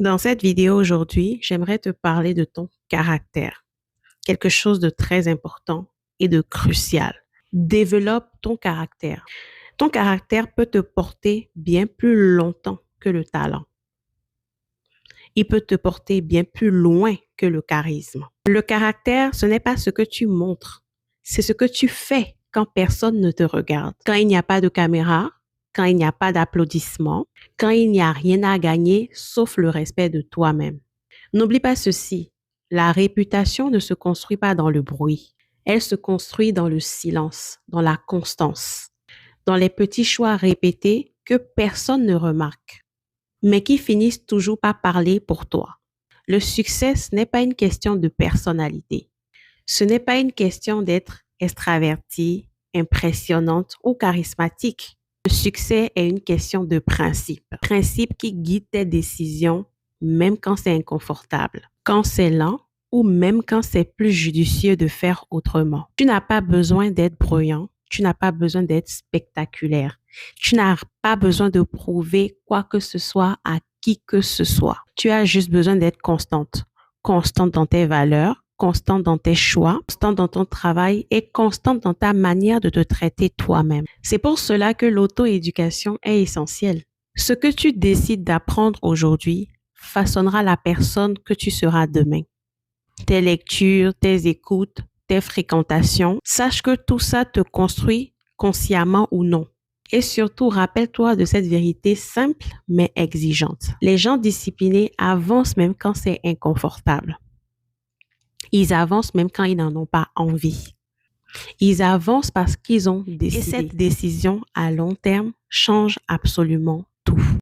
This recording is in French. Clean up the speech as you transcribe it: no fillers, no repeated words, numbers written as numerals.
Dans cette vidéo aujourd'hui, j'aimerais te parler de ton caractère, quelque chose de très important et de crucial. Développe ton caractère. Ton caractère peut te porter bien plus longtemps que le talent. Il peut te porter bien plus loin que le charisme. Le caractère, ce n'est pas ce que tu montres, c'est ce que tu fais quand personne ne te regarde, quand il n'y a pas de caméra, quand il n'y a pas d'applaudissements, quand il n'y a rien à gagner sauf le respect de toi-même. N'oublie pas ceci, la réputation ne se construit pas dans le bruit, elle se construit dans le silence, dans la constance, dans les petits choix répétés que personne ne remarque, mais qui finissent toujours par parler pour toi. Le succès, ce n'est pas une question de personnalité. Ce n'est pas une question d'être extravertie, impressionnante ou charismatique. Le succès est une question de principe. Principe qui guide tes décisions, même quand c'est inconfortable, quand c'est lent ou même quand c'est plus judicieux de faire autrement. Tu n'as pas besoin d'être brillant. Tu n'as pas besoin d'être spectaculaire. Tu n'as pas besoin de prouver quoi que ce soit à qui que ce soit. Tu as juste besoin d'être constante. Constante dans tes valeurs, constante dans tes choix, constante dans ton travail et constante dans ta manière de te traiter toi-même. C'est pour cela que l'auto-éducation est essentielle. Ce que tu décides d'apprendre aujourd'hui façonnera la personne que tu seras demain. Tes lectures, tes écoutes, tes fréquentations, sache que tout ça te construit consciemment ou non. Et surtout, rappelle-toi de cette vérité simple mais exigeante. Les gens disciplinés avancent même quand c'est inconfortable. Ils avancent même quand ils n'en ont pas envie. Ils avancent parce qu'ils ont décidé. Et cette décision à long terme change absolument tout.